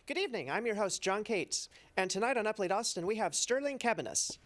Good evening, I'm your host, John Cates, and tonight on Up Late Austin, we have Sterling Cabbiness.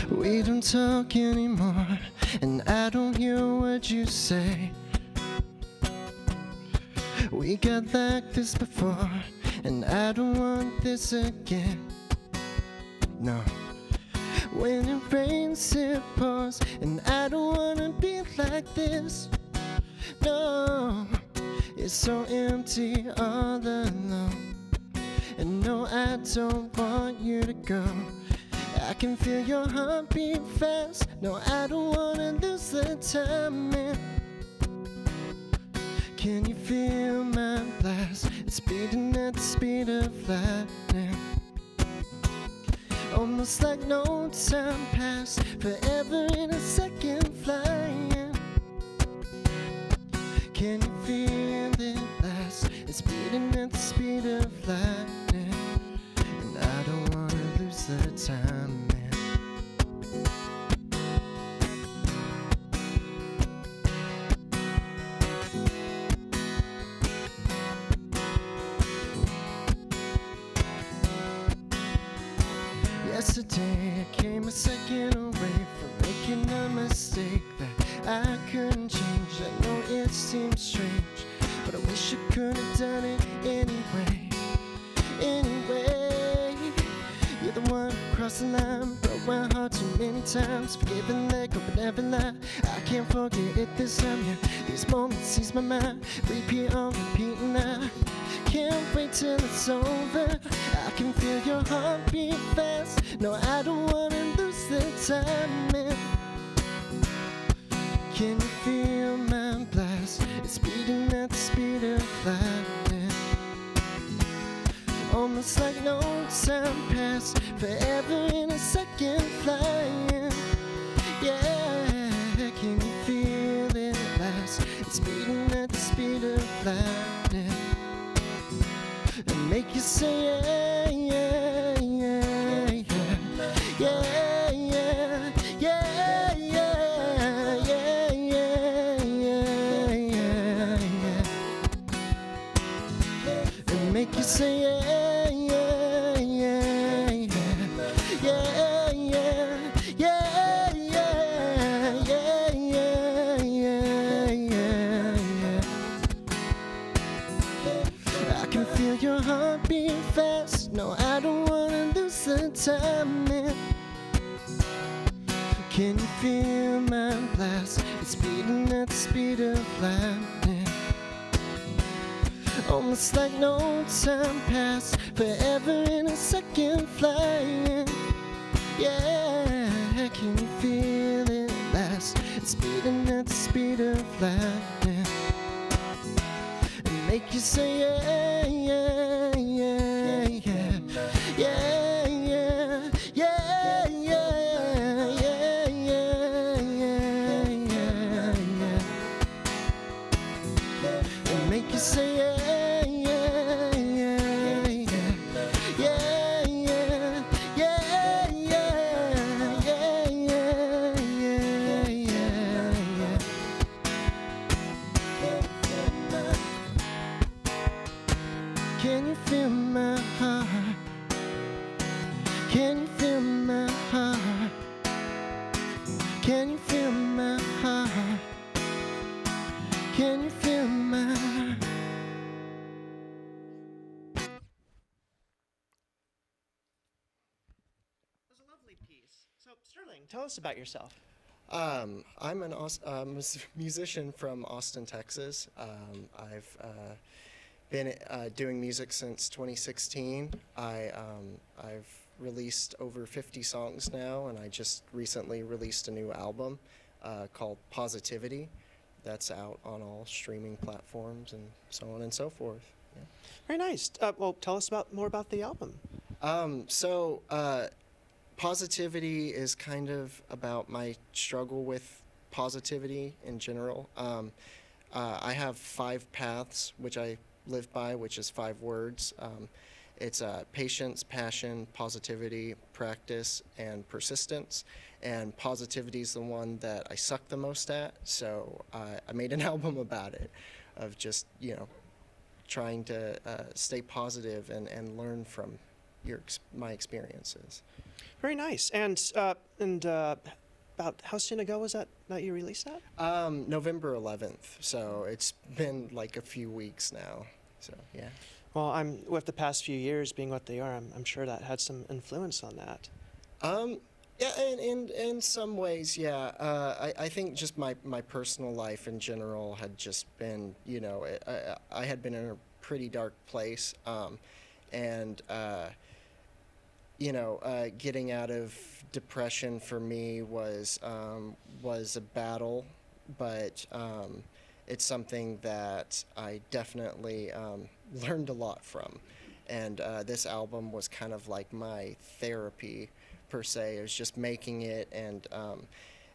We don't talk anymore, and I don't hear what you say. We got like this before, and I don't want this again. No. When it rains, it pours, and I don't wanna be like this. No, it's so empty all alone. And no, I don't want you to go. I can feel your heart beat fast. No, I don't wanna lose the time, man. Can you feel my blast? It's beating at the speed of lightning. Almost like no time passed, forever in a second flying. Can you feel it last? It's beating at the speed of lightning. And I don't wanna lose the time, man. Yesterday I came a second away from making a mistake that I couldn't change. I know it seems strange, but I wish I could have done it anyway. Anyway, you're the one who crossed the line, broke my heart too many times. Forgive and let go, but never lie. I can't forget it this time, yeah. These moments seize my mind, repeat on repeat, and I can't wait till it's over. I can feel your heart beat fast. No, I don't wanna lose the time, man. Can you feel my blast? It's beating at the speed of lightning. almost like no time passed, forever in a second flying. Yeah, can you feel it at last? It's beating at the speed of lightning, and make you say yeah, yeah, yeah, yeah, yeah, yeah, yeah, yeah, yeah, yeah, yeah, yeah, and make you say yeah, yeah, yeah, yeah, yeah, yeah, yeah, yeah, yeah, yeah, yeah, yeah. I can feel your heart beat fast. No, I don't wanna lose the time, man. Can you feel my blast? It's beating at the speed of lightning, almost like no time passed, forever in a second flying. Yeah, can you feel it at last? It's beating at the speed of lightning, and make you say yeah, yeah, yeah, yeah, yeah, yeah, yeah, yeah, yeah, yeah, yeah, yeah, and make you say yeah, yeah, yeah, yeah, yeah, yeah, yeah, yeah, yeah, yeah, yeah. Can you feel my heart? Can you feel my heart? Can you feel my heart? Can you feel my heart? That was a lovely piece. So, Sterling, tell us about yourself. I'm I'm a musician from Austin, Texas. I've been doing music since 2016. I've released over 50 songs now, and I just recently released a new album called Positivity. That's out on all streaming platforms and so on and so forth. Yeah. Very nice. Well, tell us more about the album. Positivity is kind of about my struggle with positivity in general. I have 5 paths which I live by, which is 5 words. It's patience, passion, positivity, practice, and persistence. And positivity is the one that I suck the most at, so I made an album about it, of just, trying to stay positive and learn from my experiences. Very nice. And about how soon ago was that you released that? November 11th, so it's been like a few weeks now. So yeah. Well, with the past few years being what they are, I'm sure that had some influence on that. Yeah, in some ways, yeah. I think just my personal life in general had just been, I had been in a pretty dark place, and getting out of depression for me was a battle, but it's something that I definitely learned a lot from, and this album was kind of like my therapy per se. It was just making it and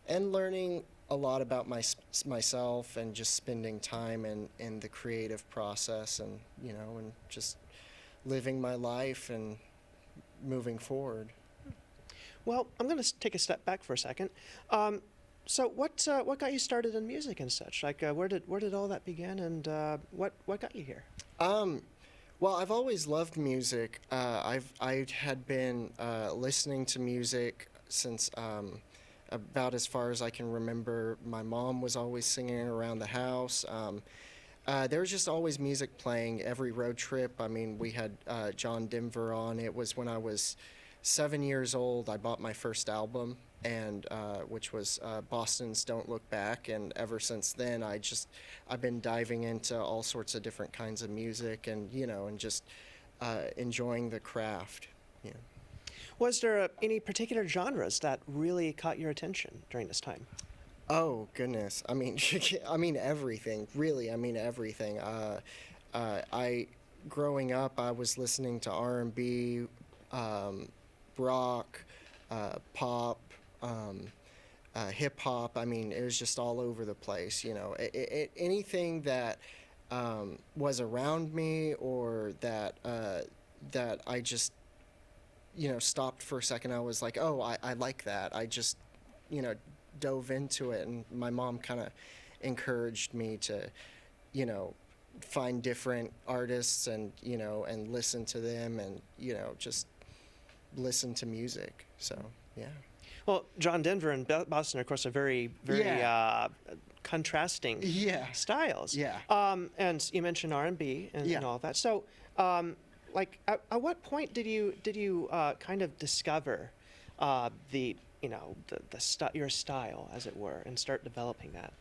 learning a lot about myself, and just spending time in the creative process, and and just living my life and moving forward. Well, I'm going to take a step back for a second. So what got you started in music and such? Like, where did all that begin, and what got you here? Well, I've always loved music. I had been listening to music since about as far as I can remember. My mom was always singing around the house. There was just always music playing every road trip. I mean, we had John Denver on. It was when I was 7 years old. I bought my first album, and which was Boston's "Don't Look Back." And ever since then, I've been diving into all sorts of different kinds of music, and and just enjoying the craft. Yeah. Was there any particular genres that really caught your attention during this time? Oh goodness! I mean, I mean everything. Really, I mean everything. I growing up, I was listening to R&B, rock, pop, hip hop. I mean, it was just all over the place. Anything that was around me, or that I just stopped for a second. I was like, oh, I like that. I just you know dove into it, and my mom kind of encouraged me to find different artists, and listen to them, and just listen to music. So yeah. Well, John Denver and Boston, of course, are very, very contrasting styles. Yeah. And you mentioned R&B and all that. So, at what point did you kind of discover your style, as it were, and start developing that?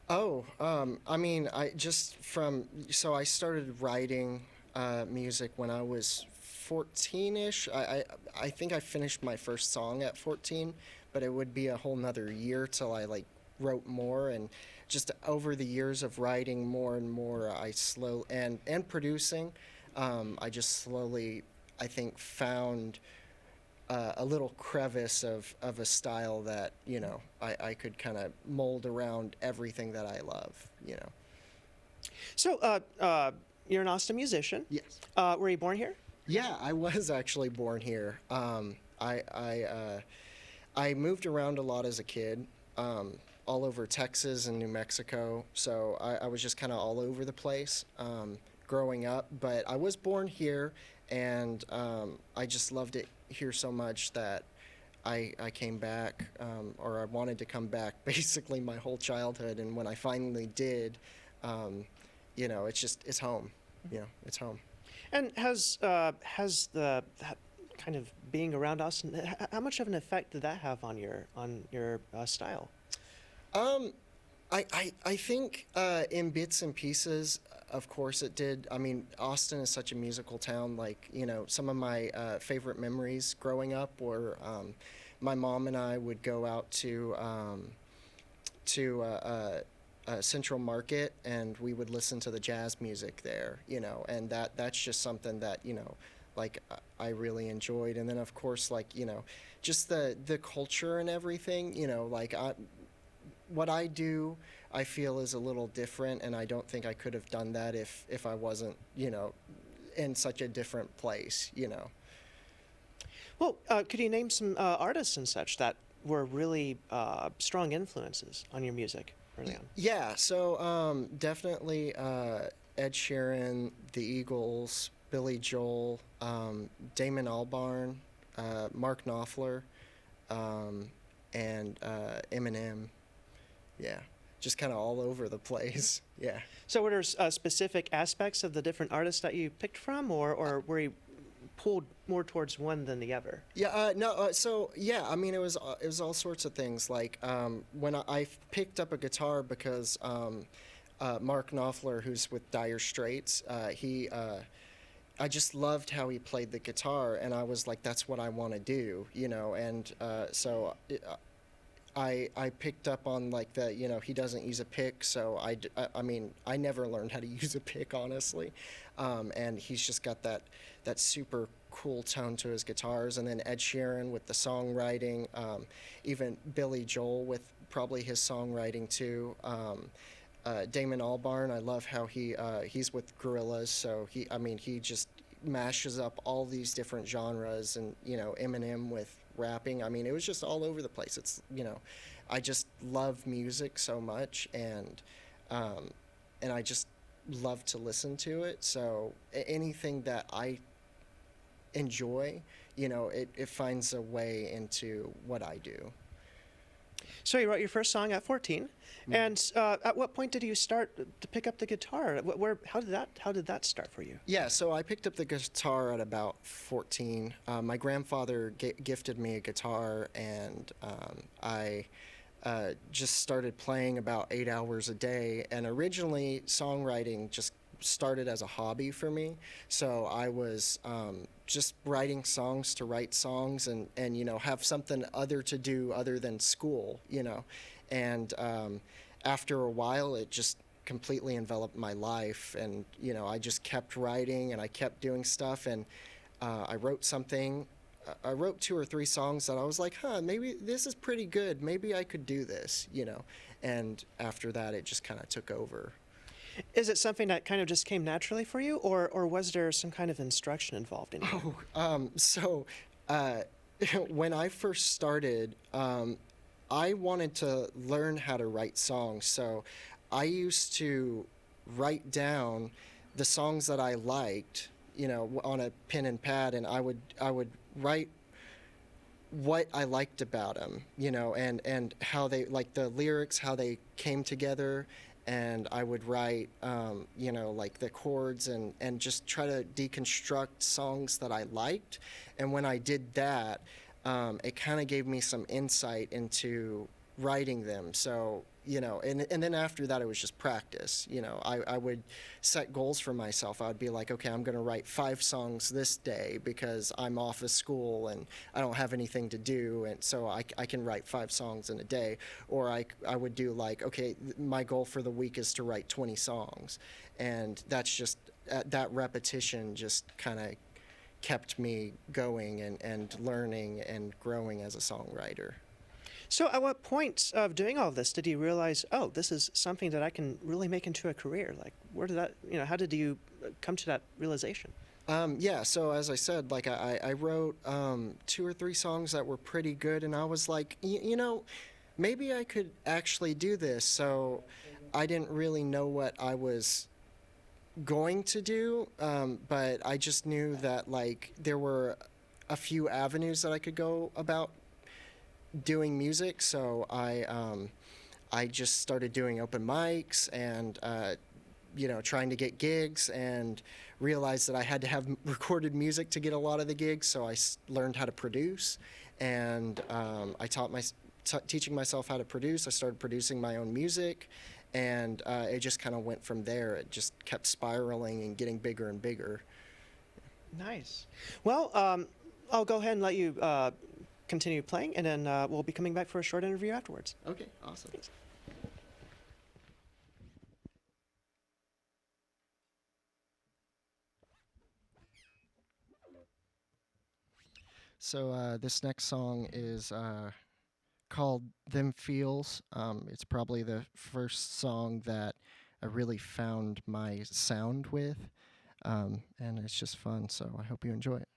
Oh, I mean, I started writing music when I was 14-ish. I think I finished my first song at 14, but it would be a whole nother year till I wrote more, and just over the years of writing more and more, and producing, I just slowly, I think, found a little crevice of a style that I could kind of mold around everything that I love. So, you're an Austin musician. Yes. Were you born here? Yeah, I was actually born here. I moved around a lot as a kid, all over Texas and New Mexico. So I was just kind of all over the place growing up. But I was born here, and I just loved it here so much that I came back, or I wanted to come back basically my whole childhood. And when I finally did, it's home. It's home. And has that kind of being around Austin, how much of an effect did that have on your style? I think in bits and pieces, of course it did. I mean, Austin is such a musical town. Some of my favorite memories growing up were my mom and I would go out to Central Market, and we would listen to the jazz music there, and that's just something that, I really enjoyed. And then, of course, just the culture and everything, what I do, I feel is a little different, and I don't think I could have done that if I wasn't, in such a different place. Well, could you name some artists and such that were really strong influences on your music early on? Yeah, so definitely Ed Sheeran, the Eagles, Billy Joel, Damon Albarn, Mark Knopfler, and Eminem. Yeah, just kind of all over the place. Yeah. So were there specific aspects of the different artists that you picked from, or were you pulled more towards one than the other? Yeah, no. So yeah, I mean, it was all sorts of things. When I picked up a guitar because Mark Knopfler, who's with Dire Straits, I just loved how he played the guitar, and I was like, that's what I want to do, And so I picked up on he doesn't use a pick, so I mean, I never learned how to use a pick, honestly. And he's just got that super cool tone to his guitars. And then Ed Sheeran with the songwriting, even Billy Joel with probably his songwriting too. Damon Albarn, I love how he's with Gorillaz, so he just mashes up all these different genres, and Eminem with rapping. I mean, it was just all over the place. It's I just love music so much, and I just love to listen to it. So anything that I enjoy, it finds a way into what I do. So you wrote your first song at 14, and at what point did you start to pick up the guitar? How did that start for you? Yeah, so I picked up the guitar at about 14. My grandfather gifted me a guitar, and I just started playing about 8 hours a day. And originally, songwriting just started as a hobby for me. So I was just writing songs to write songs, and have something other to do other than school, And after a while, it just completely enveloped my life. And, you know, I just kept writing and I kept doing stuff. And I wrote something. I wrote 2 or 3 songs that I was like, maybe this is pretty good. Maybe I could do this, you know. And after that, it just kind of took over. Is it something that kind of just came naturally for you, or was there some kind of instruction involved in it? So when I first started, I wanted to learn how to write songs. So I used to write down the songs that I liked, you know, on a pen and pad, and I would write what I liked about them, you know, and how they, like the lyrics, how they came together. And I would write, you know, like the chords and just try to deconstruct songs that I liked. And when I did that, it kind of gave me some insight into writing them. So, you know, and then after that, it was just practice. You know, I would set goals for myself. I would be like, okay, I'm going to write 5 songs this day because I'm off of school and I don't have anything to do. And so I can write 5 songs in a day. Or I would do like, okay, my goal for the week is to write 20 songs. And that's just, that repetition just kind of kept me going and learning and growing as a songwriter. So at what point of doing all this did you realize, oh, this is something that I can really make into a career? Like, where did that, you know, how did you come to that realization? Yeah, so as I said, like I wrote 2 or 3 songs that were pretty good, and I was like, you know, maybe I could actually do this. So I didn't really know what I was going to do, but I just knew that like there were a few avenues that I could go about doing music. So I just started doing open mics and you know, trying to get gigs, and realized that I had to have recorded music to get a lot of the gigs. So I learned how to produce, and I teaching myself how to produce. I started producing my own music, and it just kind of went from there. It just kept spiraling and getting bigger and bigger. Nice. Well, I'll go ahead and let you continue playing, and then we'll be coming back for a short interview afterwards. Okay, awesome. Thanks. So this next song is called Them Feels. It's probably the first song that I really found my sound with, and it's just fun, so I hope you enjoy it.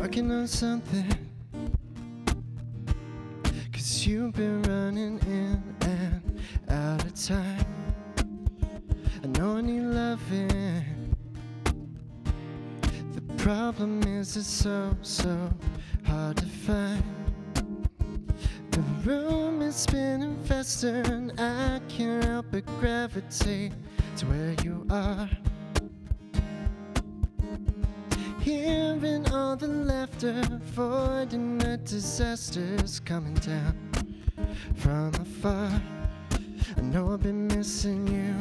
Working on something, 'cause you've been running in and out of time. I know I need loving. The problem is it's so hard to find. The room is spinning faster and I can't help but gravitate to where you are. Hearing all the laughter left avoiding the disasters coming down from afar. I know I've been missing you.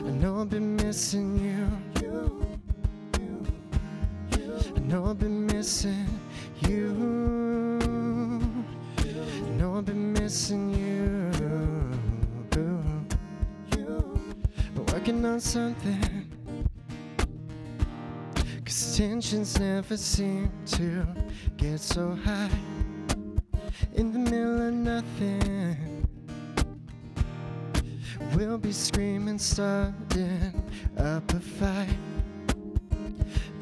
I know I've been missing you. I know I've been missing you. I know I've been missing you. But working on something, 'cause tensions never seem to get so high. In the middle of nothing, we'll be screaming, starting up a fight.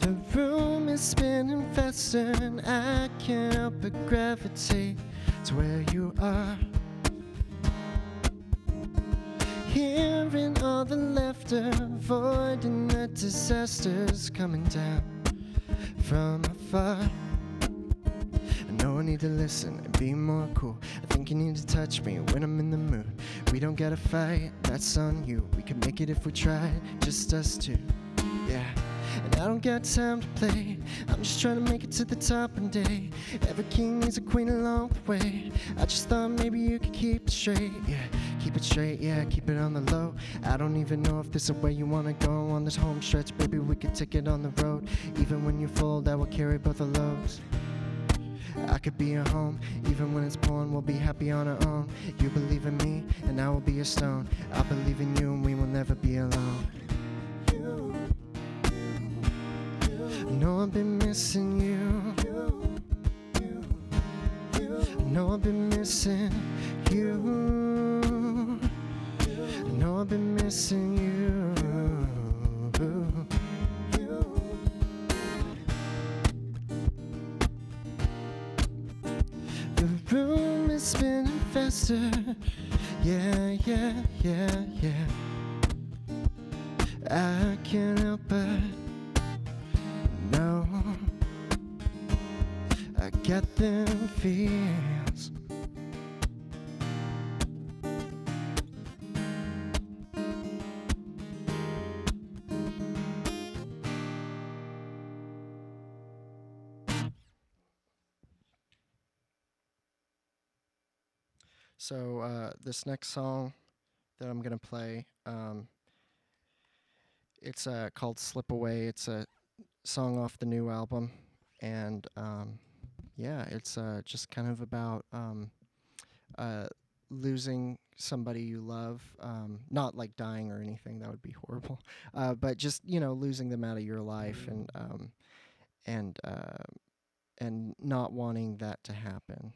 The room is spinning faster and I can't help but gravitate to where you are. Hearing all the laughter, avoiding the disasters coming down from afar. I know I need to listen and be more cool. I think you need to touch me when I'm in the mood. We don't gotta fight, that's on you. We can make it if we try, just us two. Yeah. And I don't got time to play, I'm just trying to make it to the top one day. Every king needs a queen along the way. I just thought maybe you could keep it straight. Yeah, keep it straight, yeah, keep it on the low. I don't even know if this is where you wanna go on this home stretch. Baby, we could take it on the road. Even when you fold, I will carry both the loads. I could be a home, even when it's pouring, we'll be happy on our own. You believe in me, and I will be a stone. I believe in you, and we will never be alone. I know I've been missing you. I know I've been missing you. I know I've been missing you. The room is spinning faster. Yeah, yeah, yeah, yeah. I can't help but know I got them feels. So this next song that I'm gonna play, it's called "Slip Away." It's a song off the new album, and yeah, it's just kind of about losing somebody you love, not like dying or anything, that would be horrible, but just, you know, losing them out of your life, and not wanting that to happen.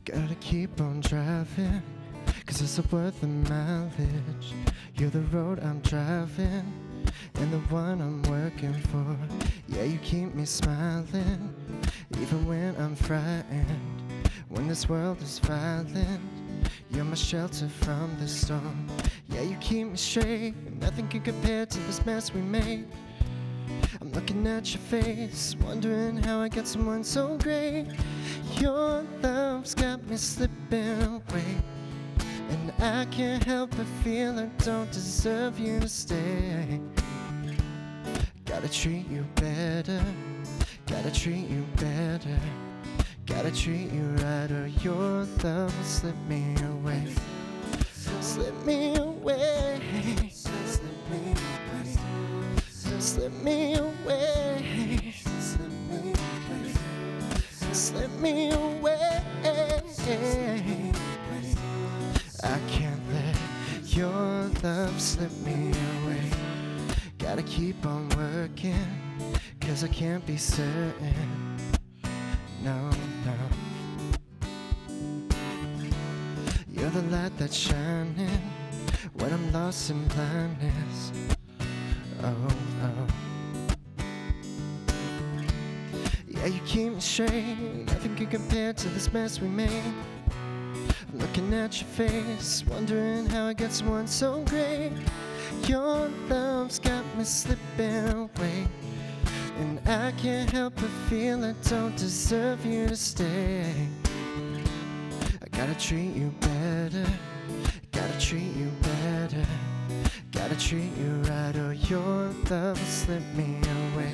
Gotta keep on driving, 'cause it's worth the mileage. You're the road I'm driving, and the one I'm working for. Yeah, you keep me smiling frightened when this world is violent. You're my shelter from the storm. Yeah, you keep me straight. Nothing can compare to this mess we made. I'm looking at your face, wondering how I got someone so great. Your love's got me slipping away, and I can't help but feel I don't deserve you to stay. Gotta treat you better, gotta treat you better, gotta treat you right, or your love will slip me away. Slip me away, slip me away, slip me away, slip me away. I can't let your love slip me away. Gotta keep on working, 'cause I can't be certain. No, no. You're the light that's shining when I'm lost in blindness. Oh, oh. Yeah, you keep me straight. Nothing can compare to this mess we made. I'm looking at your face, wondering how I got someone so great. Your love's got me slipping away, and I can't help but feel I don't deserve you to stay. I gotta treat you better, gotta treat you better, gotta treat you right, or your love will slip me away.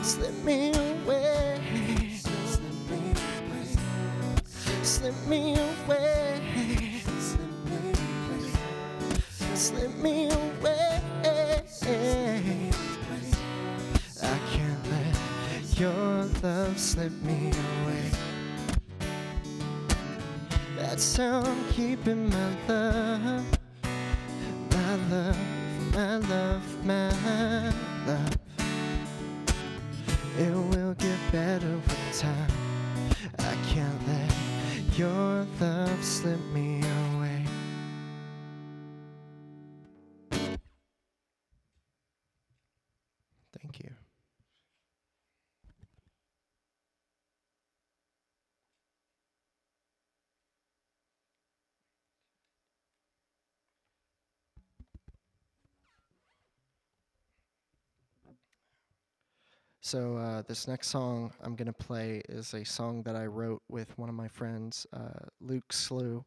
Slip me away, slip me away, slip me away, slip me away. I can't let your love slip me away. That's how I'm keeping my love, my love, my love, my love. It will get better with time. I can't let your love slip me away. Thank you. So this next song I'm going to play is a song that I wrote with one of my friends, Luke Slew,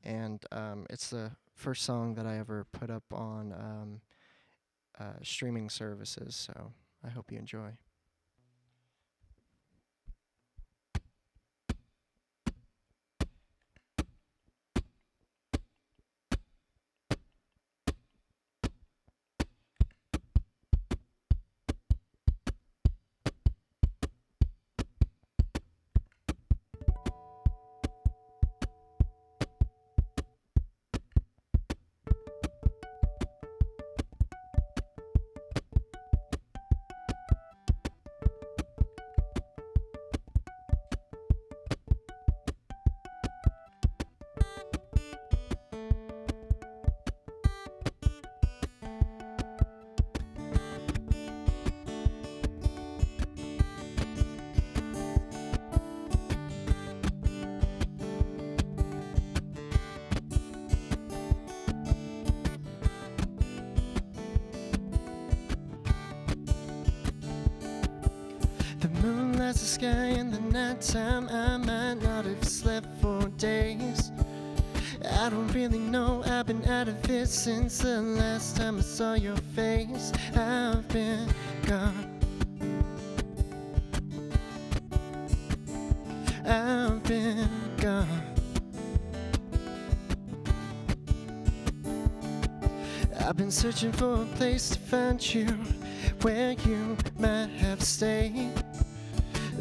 and it's the first song that I ever put up on streaming services, so I hope you enjoy. The moon lights the sky in the nighttime. I might not have slept for days. I don't really know, I've been out of it since the last time I saw your face. I've been gone, I've been gone. I've been searching for a place to find you, where you might have stayed.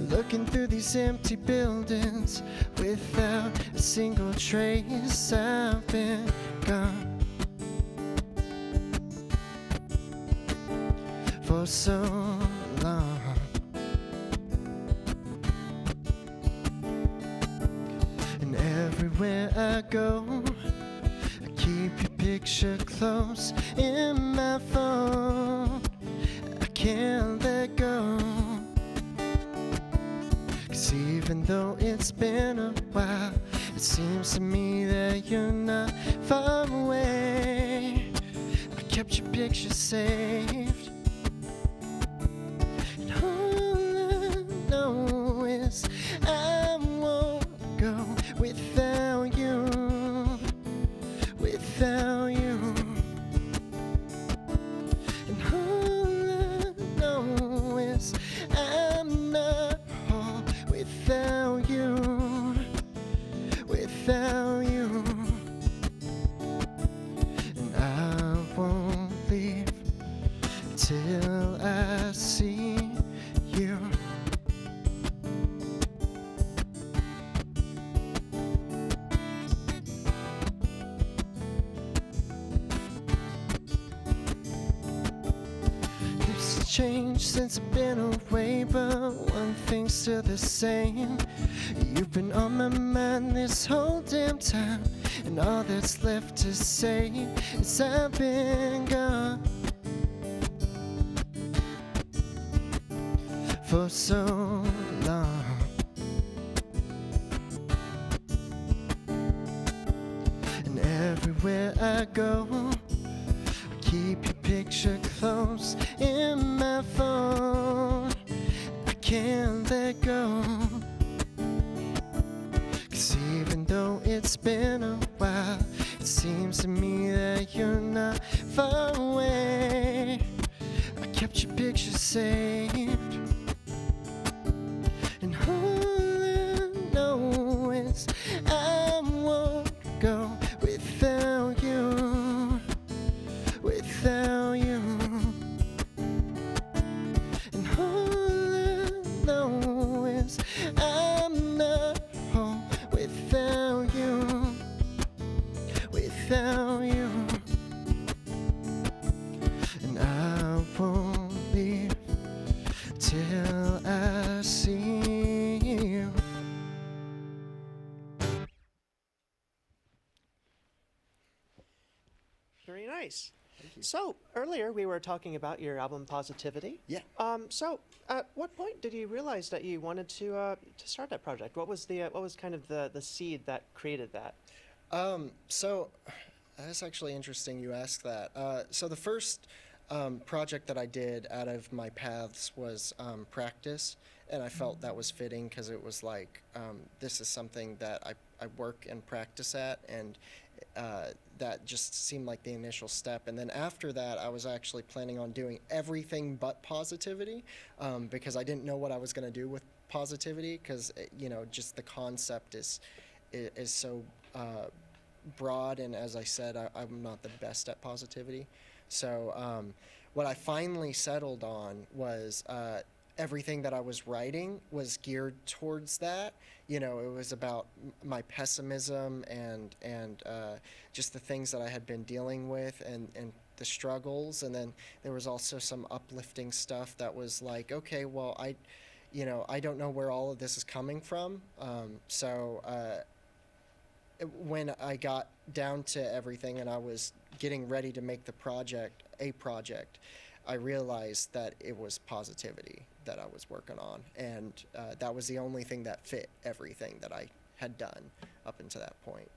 Looking through these empty buildings without a single trace. I've been gone for so long. And everywhere I go, I keep your picture close in my phone. I can't let go. 'Cause even even though it's been a while, it seems to me that you're not far away. I kept your picture saved, and all I know is I won't go without you, without you. And all I know is I'm not whole without you, without you. And I won't leave till I see you. It's changed since I've been away, but one thing's still the same. You've been on my mind this whole damn time, and all that's left to say is I've been gone for so long. And everywhere I go, I keep your picture close in my phone. I can't let go, 'cause even though it's been a while, it seems to me that you're not far away. I kept your picture saved, and all I know is I won't go without you, without you. And all I know is I'm not home without you, without you. And I won't leave till I see you. Very nice. So earlier we were talking about your album Positivity. Yeah. So at what point did you realize that you wanted to start that project? What was kind of the seed that created that? So that's actually interesting you ask that. So the first project that I did out of my paths was Practice, and I felt that was fitting because it was like, this is something that I work and practice at, and that just seemed like the initial step. And then after that, I was actually planning on doing everything but Positivity, because I didn't know what I was going to do with Positivity, because just the concept is so broad, and as I said, I'm not the best at Positivity. So what I finally settled on was everything that I was writing was geared towards that. It was about my pessimism and just the things that I had been dealing with, and the struggles. And then there was also some uplifting stuff that was like, okay, well, I don't know where all of this is coming from. When I got down to everything and I was getting ready to make a project, I realized that it was Positivity that I was working on, and that was the only thing that fit everything that I had done up until that point.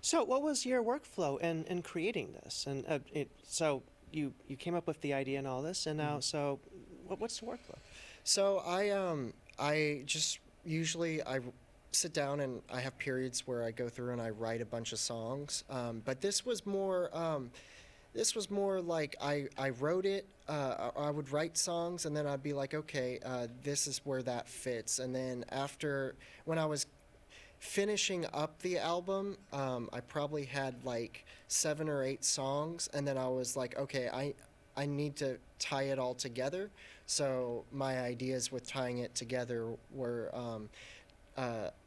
So what was your workflow in creating this? And so you came up with the idea and all this, and now so what's the workflow? So I just usually I sit down and I have periods where I go through and I write a bunch of songs. But this was more like I wrote it. I would write songs, and then I'd be like, okay, this is where that fits. And then when I was finishing up the album, I probably had like 7 or 8 songs, and then I was like, okay, I need to tie it all together. So my ideas with tying it together were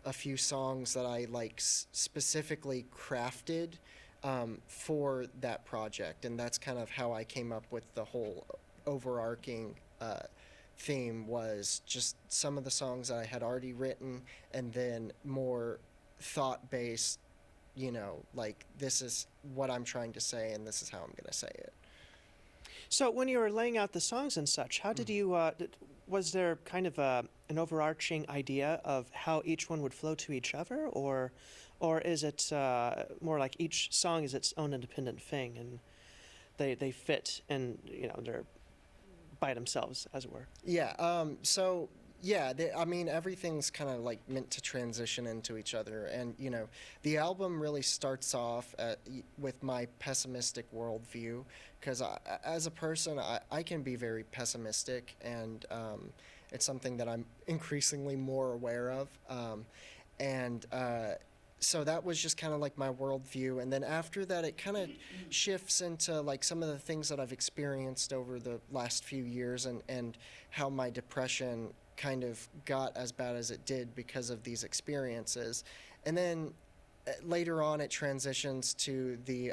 a few songs that I specifically crafted for that project, and that's kind of how I came up with the whole overarching theme, was just some of the songs I had already written, and then more thought-based, like, this is what I'm trying to say, and this is how I'm going to say it. So when you were laying out the songs and such, how did you was there kind of an overarching idea of how each one would flow to each other, or is it more like each song is its own independent thing and they fit and they're by themselves, as it were? Yeah. Yeah, I mean, everything's kind of like meant to transition into each other, and the album really starts off with my pessimistic worldview, because as a person, I can be very pessimistic, and it's something that I'm increasingly more aware of, and so that was just kind of like my worldview, and then after that it kind of shifts into like some of the things that I've experienced over the last few years, and how my depression kind of got as bad as it did because of these experiences. And then later on it transitions to the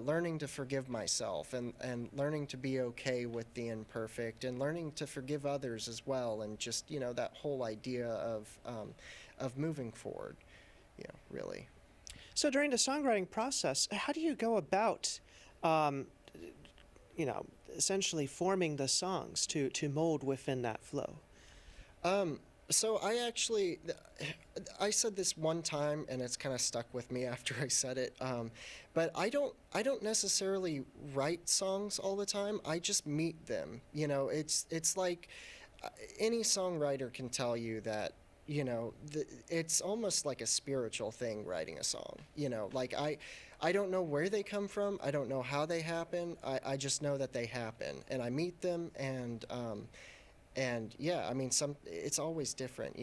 learning to forgive myself, and learning to be okay with the imperfect, and learning to forgive others as well, and just that whole idea of moving forward, really. So during the songwriting process, how do you go about, essentially forming the songs to mold within that flow? So I said this one time, and it's kind of stuck with me after I said it. But I don't necessarily write songs all the time. I just meet them. It's like any songwriter can tell you that. It's almost like a spiritual thing, writing a song. Like I don't know where they come from. I don't know how they happen. I just know that they happen, and I meet them, and yeah, I mean, it's always different.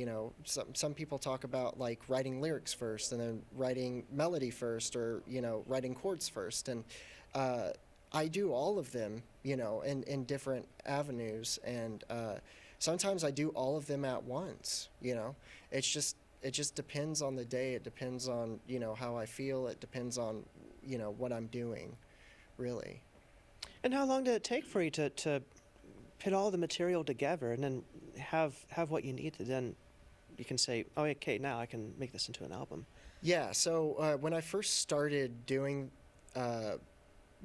Some people talk about like writing lyrics first, and then writing melody first, or writing chords first, and I do all of them, in different avenues, and sometimes I do all of them at once. It just depends on the day. It depends on how I feel. It depends on what I'm doing, really. And how long did it take for you to put all the material together and then have what you need to then you can say, oh, okay, now I can make this into an album? Yeah, so when I first started doing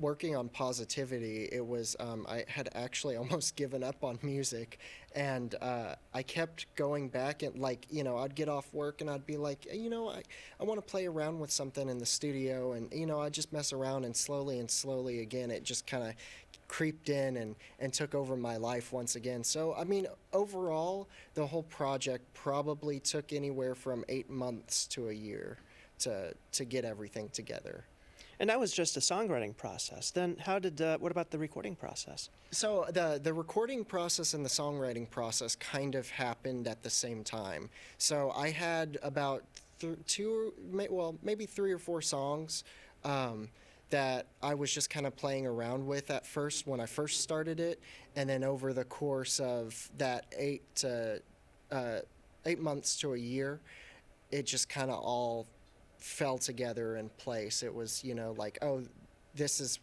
working on Positivity, it was I had actually almost given up on music, and I kept going back, and I'd get off work and I'd be like, I want to play around with something in the studio, and I'd just mess around, and slowly again it just kind of creeped in and took over my life once again. So I mean, overall the whole project probably took anywhere from 8 months to a year to get everything together. And that was just a songwriting process. Then what about the recording process? So the recording process and the songwriting process kind of happened at the same time. So I had about maybe 3 or 4 songs that I was just kind of playing around with at first when I first started it, and then over the course of that 8 months to a year, it just kind of all fell together in place. It was, like, oh, this is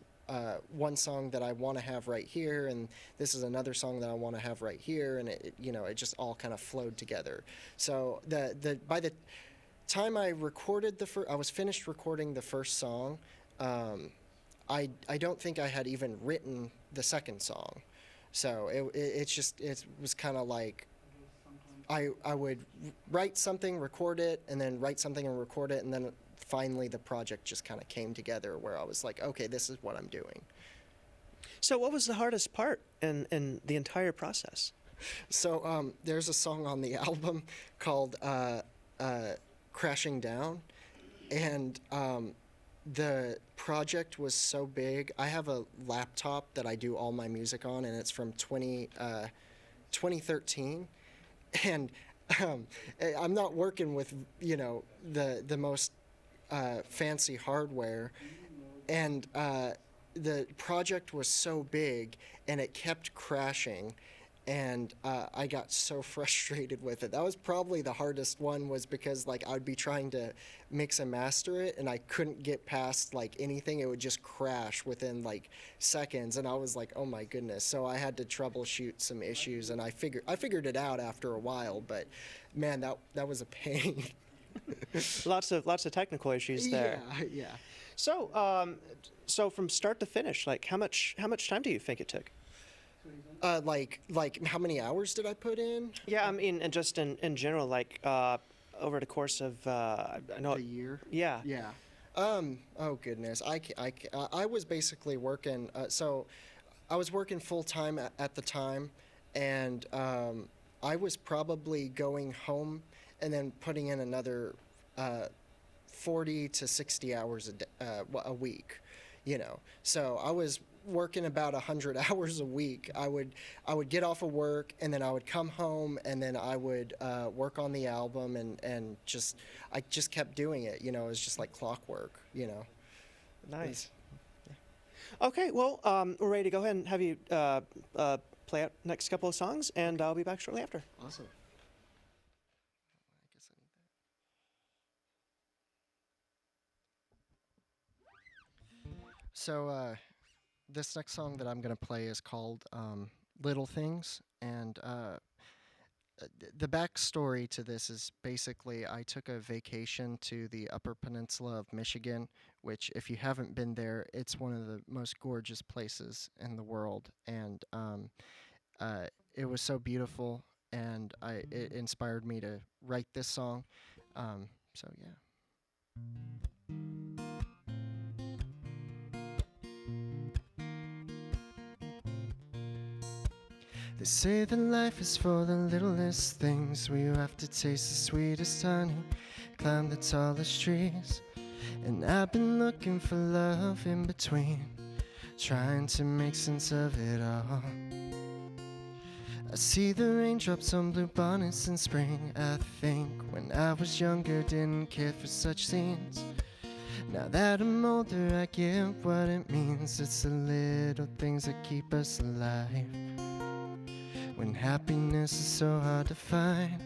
one song that I want to have right here, and this is another song that I want to have right here, and it just all kind of flowed together. So by the time I recorded I was finished recording the first song, I don't think I had even written the second song. So it was kind of like I would write something, record it, and then write something and record it, and then finally the project just kind of came together where I was like, okay, this is what I'm doing. So what was the hardest part in the entire process? So there's a song on the album called Crashing Down, and the project was so big. I have a laptop that I do all my music on, and it's from 2013. And I'm not working with, the most fancy hardware. And the project was so big, and it kept crashing. And I got so frustrated with it. That was probably the hardest one, was because I'd be trying to mix and master it, and I couldn't get past anything. It would just crash within seconds, and I was like, oh my goodness. So I had to troubleshoot some issues, and I figured it out after a while. But man, that was a pain. Lots of technical issues there. Yeah. So so from start to finish, how much time do you think it took? Like how many hours did I put in? Yeah, I mean, and just in general, like over the course of I know, The year? yeah. Yeah. Oh goodness. I was basically working. So I was working full time at the time, and I was probably going home and then putting in another 40 to 60 hours a week, you know. So I was working about 100 hours a week. I would get off of work, and then I would come home, and then I would work on the album, and just I just kept doing it, you know. It was just like clockwork, you know. Nice. Okay, well, we're ready to go ahead and have you play out next couple of songs, and I'll be back shortly after. Awesome. I guess I need that. So this next song that I'm gonna play is called "Little Things," and the backstory to this is basically I took a vacation to the Upper Peninsula of Michigan, which, if you haven't been there, it's one of the most gorgeous places in the world, and it was so beautiful, and it inspired me to write this song. So yeah. They say that life is for the littlest things, where you have to taste the sweetest honey, climb the tallest trees. And I've been looking for love in between, trying to make sense of it all. I see the raindrops on blue bonnets in spring. I think when I was younger, didn't care for such scenes. Now that I'm older, I get what it means. It's the little things that keep us alive, when happiness is so hard to find.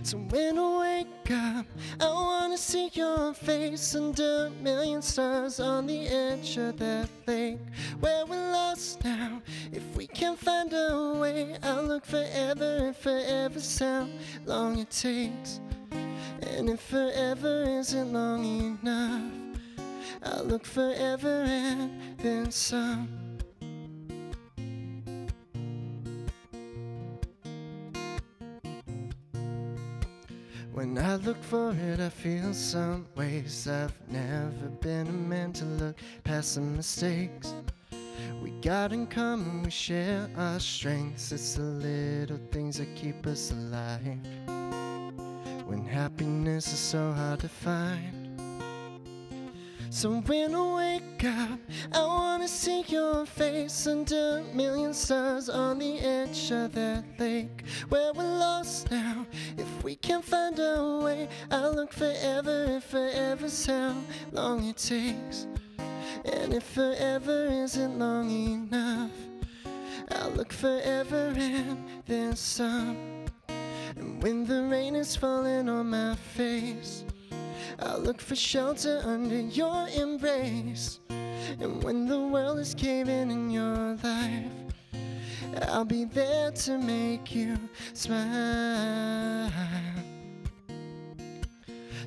So when I wake up, I wanna see your face under a million stars on the edge of that lake where we're lost now. If we can find a way, I'll look forever, and forever's how long it takes. And if forever isn't long enough, I'll look forever and then some. When I look for it, I feel some ways. I've never been a man to look past some mistakes we got in common. We share our strengths. It's the little things that keep us alive, when happiness is so hard to find. So when I wake up, I wanna see your face under a million stars on the edge of that lake where we're lost now. If we can find a way, I'll look forever, and forever's how long it takes. And if forever isn't long enough, I'll look forever and then some. And when the rain is falling on my face, I'll look for shelter under your embrace. And when the world is caving in your life, I'll be there to make you smile.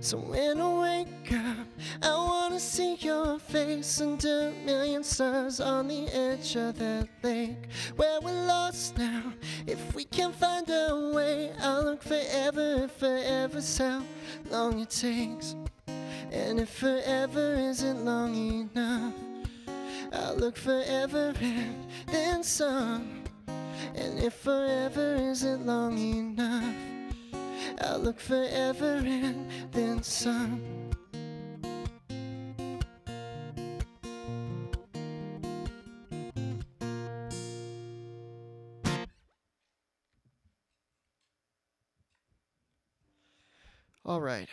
So when I wake up, I wanna see your face under a million stars on the edge of that lake where we're lost now. If we can find a way, I'll look forever, and forever's how long it takes. And if forever isn't long enough, I'll look forever and then some. And if forever isn't long enough, I'll look forever and then some. All right.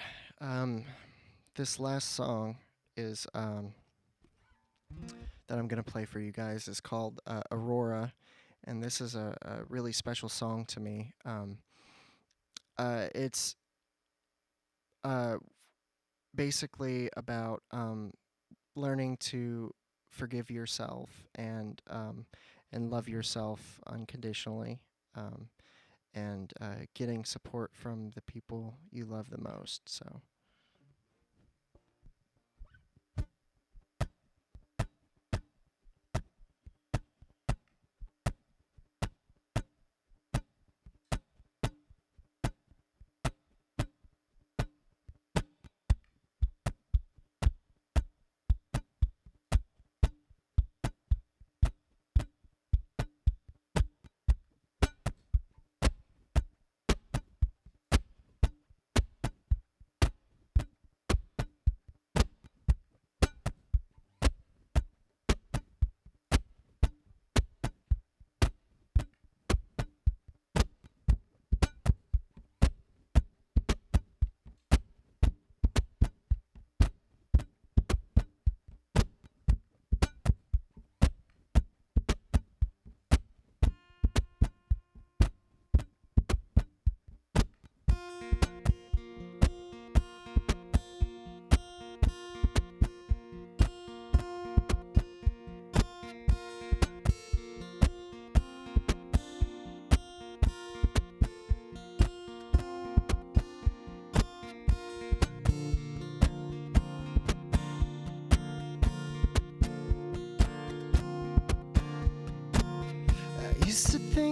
This last song is that I'm gonna play for you guys is called Aurora, and this is a really special song to me. It's basically about learning to forgive yourself and love yourself unconditionally, and getting support from the people you love the most. So.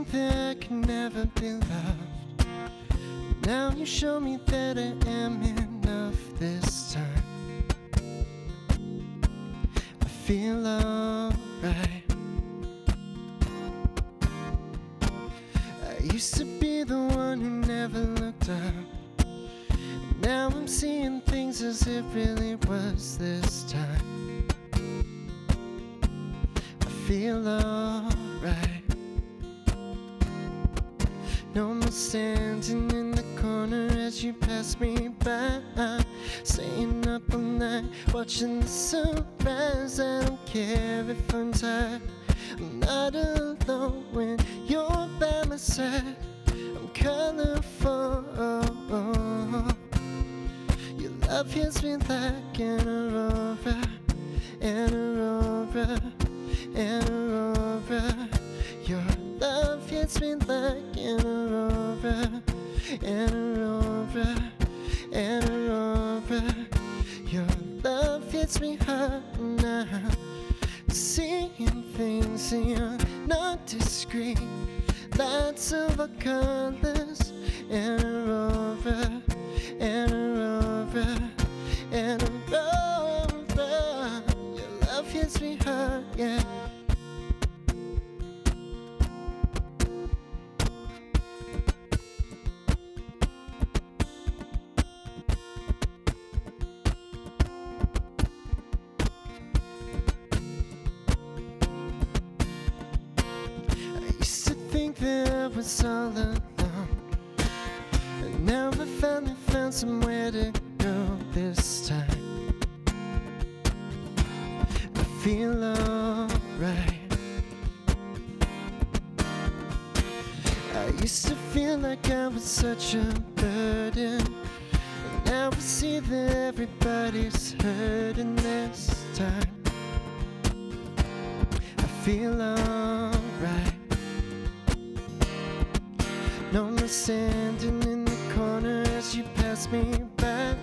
think that I can never be loved. Now you show me that I am enough this time. I feel alright. I used to be the one who never looked up. Now I'm seeing things as it really was this time. I feel alright. No more standing in the corner as you pass me by, staying up all night watching the sunrise. I don't care if I'm tired, I'm not alone when you're by my side. I'm colorful. Your love hits me like an aurora, an aurora, an aurora. Your love hits me like an aurora, an aurora, an aurora. Your love hits me hard now. Seeing things and you're not discreet. Lights of our colors, an aurora, an aurora, an aurora. Your love hits me hard, yeah. Think that I was all alone, and now I finally found somewhere to go this time. I feel alright. I used to feel like I was such a burden, and now I see that everybody's hurting this time. I feel alright. No more standing in the corner as you pass me by,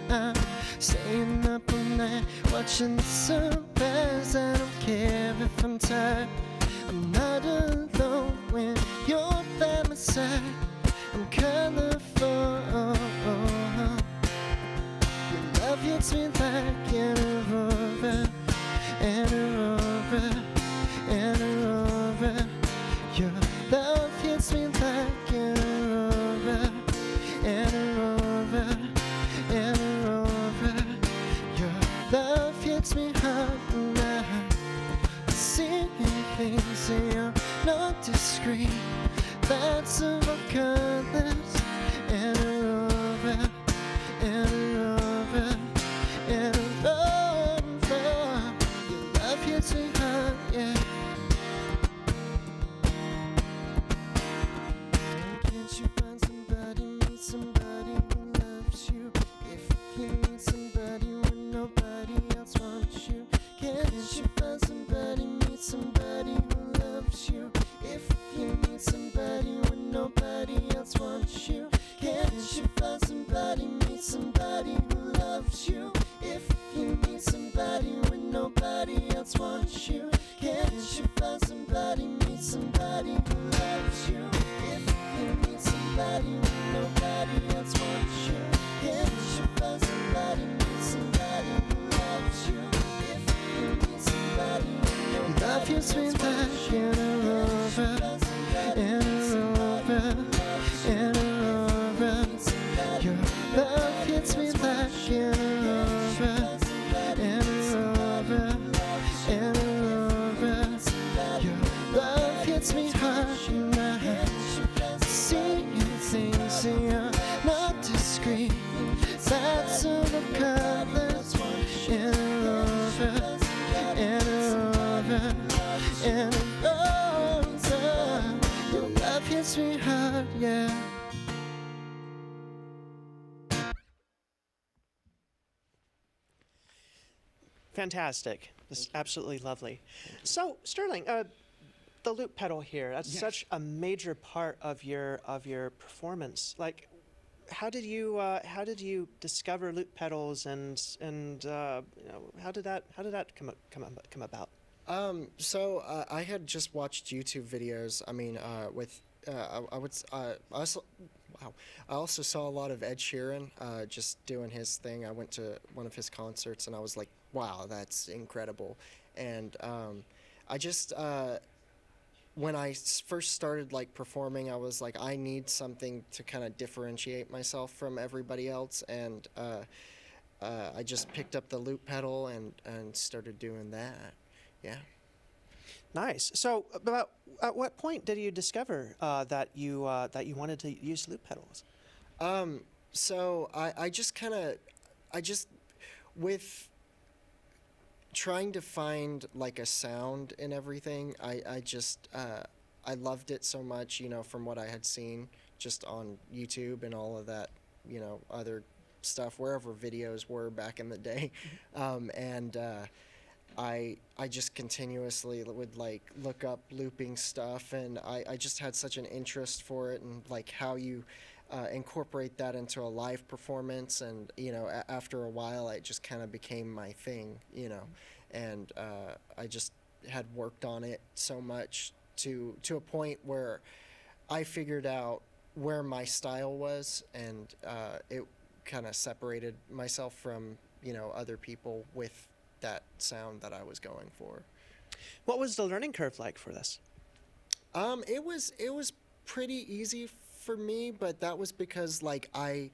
staying up all night watching the sunrise. I don't care if I'm tired, I'm not alone when you're by my side. I'm colorful. Your love hits me like an aurora, an aurora, an aurora. Your love hits me like an aurora, an aurora, an aurora. Your love hits me hard now. Seeing things and you're not discreet. Lights of our colors, an aurora, an aurora, an aurora. Your love hits me hard, yeah. Can't you find somebody, meet somebody who loves you? If you need somebody when nobody else wants you. Can't you find somebody, meet somebody who loves you? If you need somebody when nobody else wants you. Can't you find somebody, meet somebody who loves you? If you need somebody when nobody else wants you. Can't you find somebody, meet somebody who loves you? If you need somebody when nobody else wants you. Can't you find somebody, meet somebody who loves you? If you need somebody when nobody love you sweet like an aurora, an aurora, an aurora. Your love hits me like an aurora, an aurora, an aurora. Your love hits me hard now. Seeing things and you're not discreet. Lights of our colors, an aurora, an aurora, an aurora. Your love hits me hard, yeah. Fantastic. This is absolutely lovely. So, Sterling, the loop pedal here, that's Yes. such a major part of your performance. Like, how did you discover loop pedals and how did that come about? So I had just watched YouTube videos. I mean, with I would. I also, wow. I also saw a lot of Ed Sheeran just doing his thing. I went to one of his concerts and I was like, wow, that's incredible. And I just when first started like performing, I was like, I need something to kind of differentiate myself from everybody else, and I just picked up the loop pedal and started doing that. Yeah. Nice. So, about at what point did you discover that you wanted to use loop pedals? So I just kind of, I just with trying to find like a sound in everything. I just I loved it so much, from what I had seen just on YouTube and all of that, other stuff wherever videos were back in the day, and I just continuously would like look up looping stuff, and I just had such an interest for it, and like how you incorporate that into a live performance, and after a while it just kind of became my thing, and I just had worked on it so much to a point where I figured out where my style was, and it kind of separated myself from other people with that sound that I was going for. What was the learning curve like for this? It was pretty easy for me, but that was because like I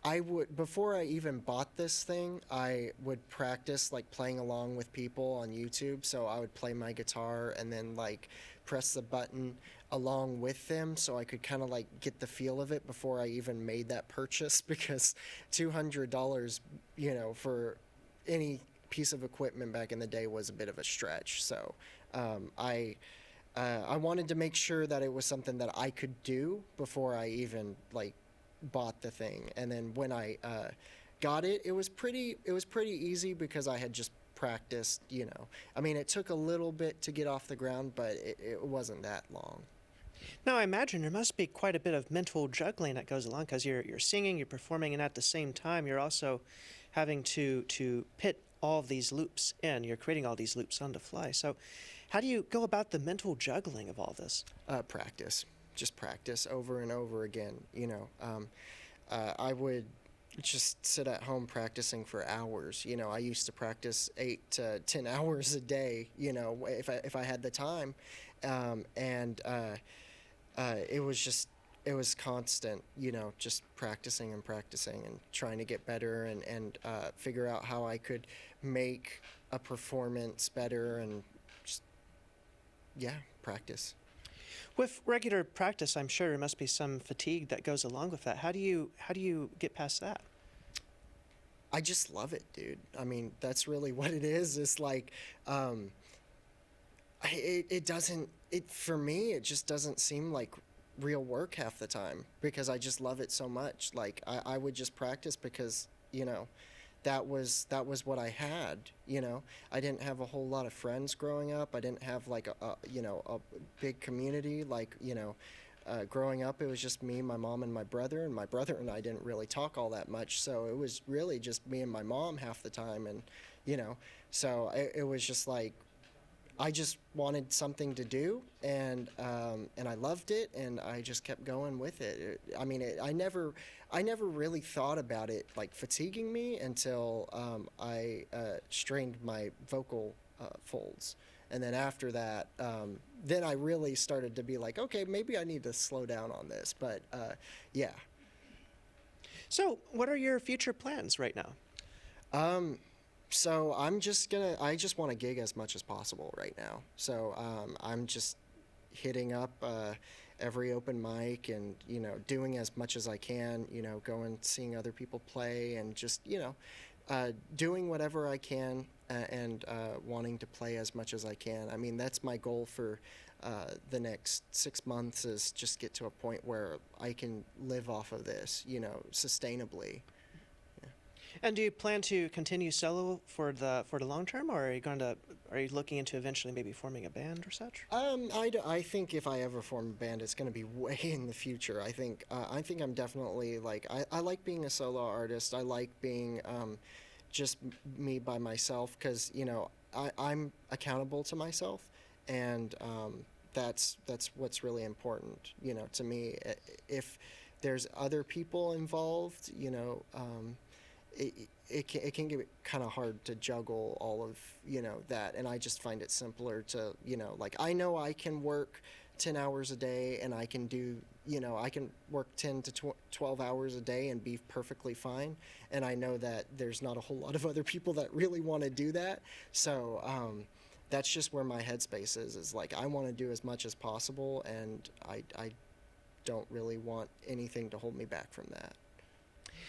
would, before I even bought this thing, I would practice like playing along with people on YouTube. So I would play my guitar and then like press the button along with them, so I could kind of like get the feel of it before I even made that purchase, because $200, for any piece of equipment back in the day was a bit of a stretch. So I wanted to make sure that it was something that I could do before I even like bought the thing. And then when I got it, it was pretty easy because I had just practiced. I mean, it took a little bit to get off the ground, but it wasn't that long. Now, I imagine there must be quite a bit of mental juggling that goes along, because you're singing, you're performing, and at the same time you're also having to pit all of these loops in. You're creating all these loops on the fly. So, how do you go about the mental juggling of all this? Practice, just practice over and over again. I would just sit at home practicing for hours. I used to practice 8 to 10 hours a day. If I had the time, and it was constant. Just practicing and practicing and trying to get better, and figure out how I could make a performance better, and just practice. With regular practice, I'm sure there must be some fatigue that goes along with that. How do you get past that? I just love it, dude. I mean, that's really what it is. It's like, it doesn't, for me, it just doesn't seem like real work half the time, because I just love it so much. Like, I would just practice because, that was what I had. I didn't have a whole lot of friends growing up. I didn't have like a big community. Like, growing up, it was just me, my mom, and my brother. And my brother and I didn't really talk all that much. So it was really just me and my mom half the time. And, so it was just like, I just wanted something to do, and I loved it, and I just kept going with it. I never really thought about it like fatiguing me until I strained my vocal folds, and then after that, then I really started to be like, okay, maybe I need to slow down on this. But yeah. So, what are your future plans right now? So I just want to gig as much as possible right now. So I'm just hitting up every open mic, and doing as much as I can. Going, seeing other people play, and just doing whatever I can, and wanting to play as much as I can. I mean, that's my goal for the next 6 months, is just get to a point where I can live off of this, sustainably. And do you plan to continue solo for the long term, or are you looking into eventually maybe forming a band or such? I think if I ever form a band, it's going to be way in the future. I think I'm definitely like, I like being a solo artist. I like being just me by myself, because I'm accountable to myself, and that's what's really important, you know, to me. If there's other people involved, you know, it can get kind of hard to juggle all of, you know, that. And I just find it simpler to, you know, like, I know I can work 10 hours a day, and I can do, you know, I can work 10 to 12 hours a day and be perfectly fine. And I know that there's not a whole lot of other people that really want to do that. So that's just where my headspace is like, I want to do as much as possible, and I don't really want anything to hold me back from that.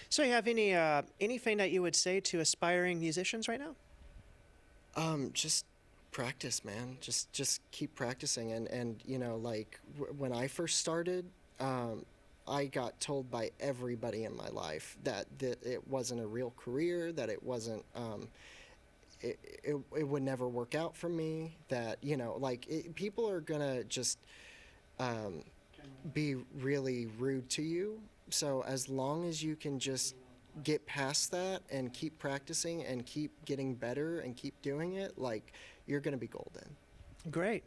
So, you have anything that you would say to aspiring musicians right now? Just practice, man. Just keep practicing. And you know, like, when I first started, I got told by everybody in my life that it wasn't a real career, that it wasn't, it would never work out for me, that, you know, like, people are gonna just be really rude to you. So as long as you can just get past that and keep practicing and keep getting better and keep doing it, like, you're gonna be golden. Great.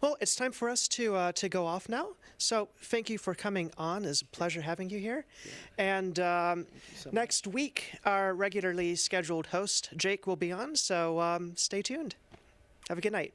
Well, it's time for us to go off now. So thank you for coming on. It's a pleasure having you here. Yeah. And So next week, our regularly scheduled host, Jake, will be on. So stay tuned. Have a good night.